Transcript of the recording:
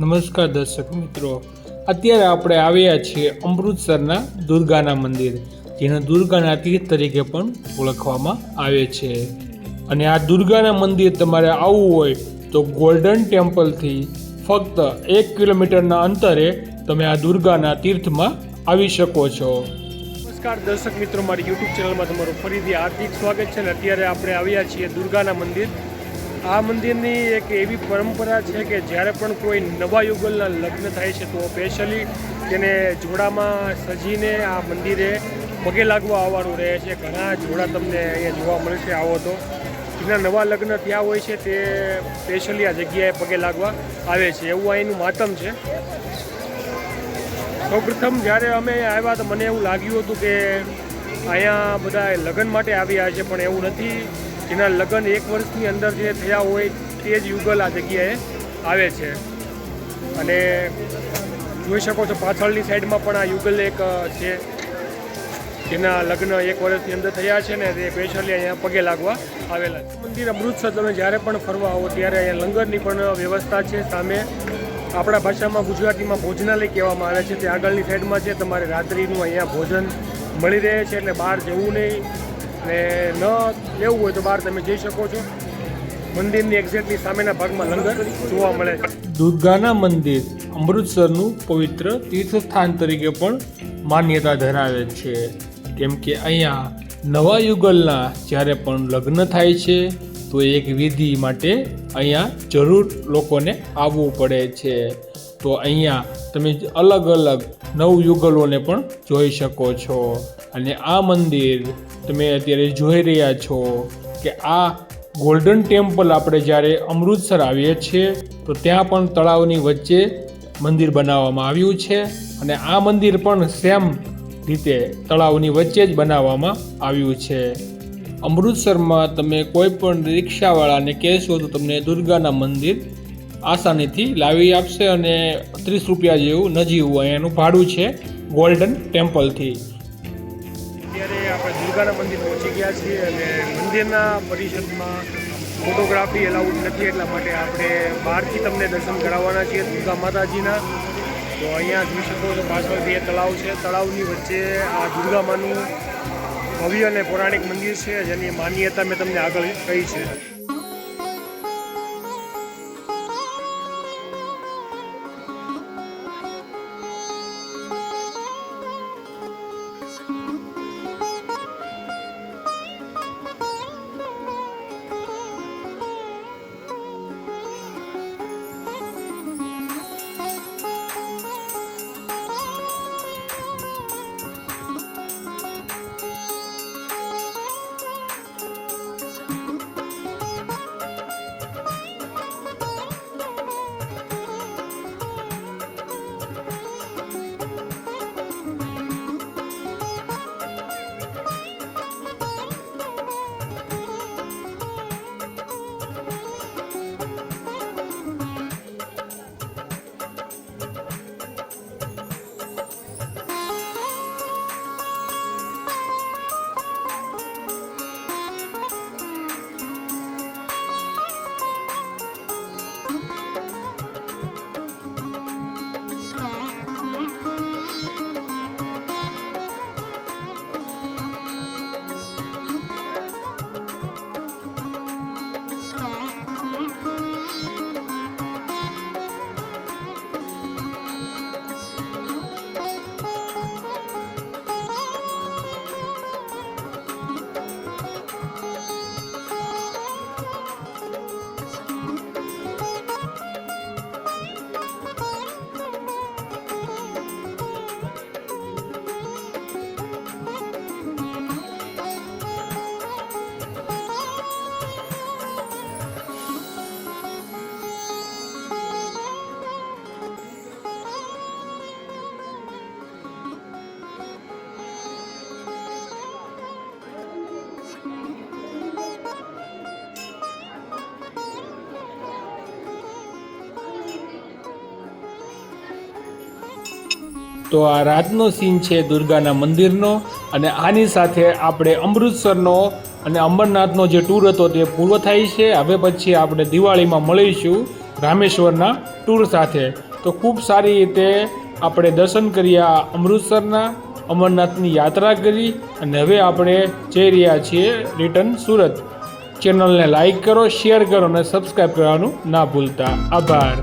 નમસ્કાર દર્શક મિત્રો, અત્યારે આપણે આવ્યા છીએ અમૃતસરના દુર્ગાના મંદિર, જેને દુર્ગાના તીર્થ તરીકે પણ ઓળખવામાં આવે છે. અને આ દુર્ગાના મંદિર તમારે આવવું હોય તો ગોલ્ડન ટેમ્પલથી ફક્ત 1 કિલોમીટરના અંતરે તમે આ દુર્ગાના તીર્થમાં આવી શકો છો. નમસ્કાર દર્શક મિત્રો, મારી યુટ્યુબ ચેનલમાં તમારું ફરીથી હાર્દિક સ્વાગત છે. અને અત્યારે આપણે આવ્યા છીએ દુર્ગાના મંદિર. આ મંદિરની એક એવી પરંપરા છે કે જ્યારે પણ કોઈ નવા યુગલના લગ્ન થાય છે તો સ્પેશિયલી તેને જોડામાં સજીને આ મંદિરે પગે લાગવા આવવાનું રહે છે. ઘણા જોડા તમને અહીંયા જોવા મળશે. આવો તો જેના નવા લગ્ન થયા હોય છે તે સ્પેશિયલી આ જગ્યાએ પગે લાગવા આવે છે, એવું અહીંનું માતમ છે. સૌપ્રથમ જ્યારે અમે આવ્યા તો મને એવું લાગ્યું હતું કે અહીંયા બધા લગ્ન માટે આવ્યા છે, પણ એવું નથી. જેના લગ્ન 1 વર્ષની અંદર જે થયા હોય તે જ યુગલ આ જગ્યાએ આવે છે. અને જોઈ શકો છો પાછળની સાઈડમાં પણ આ યુગલ એક છે જેના લગ્ન 1 વર્ષની અંદર થયા છે ને તે સ્પેશિયલી અહીંયા પગે લાગવા આવેલા છે. મંદિર અમૃતસર તમે જ્યારે પણ ફરવા આવો ત્યારે અહીંયા લંગરની પણ વ્યવસ્થા છે. સામે આપણા ભાષામાં ગુજરાતીમાં ભોજનાલય કહેવામાં આવે છે, તે આગળની સાઈડમાં છે. તમારે રાત્રિનું અહીંયા ભોજન મળી રહે છે, એટલે બહાર જવું નહીં. અને ન લેવું હોય તો બહાર તમે જઈ શકો છો. મંદિરની એક્ઝેક્ટલી સામેના ભાગમાં લંગર જોવા મળે છે. દુર્ગાના મંદિર અમૃતસરનું પવિત્ર તીર્થસ્થાન તરીકે પણ માન્યતા ધરાવે છે, કેમ કે અહીંયા નવા યુગલના જ્યારે પણ લગ્ન થાય છે તો એક વિધિ માટે અહીંયા જરૂર લોકોને આવવું પડે છે. તો અહીંયા તમે અલગ અલગ નવ યુગલોને પણ જોઈ શકો છો. અને આ મંદિર તમે અત્યારે જોઈ રહ્યા છો કે આ ગોલ્ડન ટેમ્પલ આપણે જ્યારે અમૃતસર આવીએ છીએ તો ત્યાં પણ તળાવની વચ્ચે મંદિર બનાવવામાં આવ્યું છે. અને આ મંદિર પણ સેમ રીતે તળાવની વચ્ચે જ બનાવવામાં આવ્યું છે. અમૃતસરમાં તમે કોઈ પણ રિક્ષાવાળાને કહેશો તો તમને દુર્ગાના મંદિર આસાનીથી લાવી આપશે. અને 30 રૂપિયા જેવું નજીવું અહીંયાનું ભાડું છે ગોલ્ડન ટેમ્પલથી. અત્યારે આપણે દુર્ગાના મંદિર પહોંચી ગયા છીએ અને મંદિરના પરિસરમાં ફોટોગ્રાફી એલાઉડ નથી, એટલા માટે આપણે બહારથી તમને દર્શન કરાવવાના છીએ દુર્ગા માતાજીના. તો અહીંયા જોઈ શકો છો પાછળથી તળાવ છે. તળાવની વચ્ચે આ દુર્ગામાનું ભવ્ય અને પૌરાણિક મંદિર છે, જેની માન્યતા મેં તમને આગળ કહી છે. તો આ રાતનો સીન છે દુર્ગાના મંદિરનો. અને આની સાથે આપણે અમૃતસરનો અને અમરનાથનો જે ટૂર હતો તે પૂરો થાય છે. હવે પછી આપણે દિવાળીમાં મળીશું. રામેશ્વરના ટૂર સાથે. તો ખૂબ સારી રીતે આપણે દર્શન કર્યા અમૃતસરના, અમરનાથની યાત્રા કરી અને હવે આપણે જઈ રહ્યા છીએ રિટર્ન સુરત. ચેનલને લાઈક કરો, શેર કરો અને સબસ્ક્રાઈબ કરવાનું ના ભૂલતા. આભાર.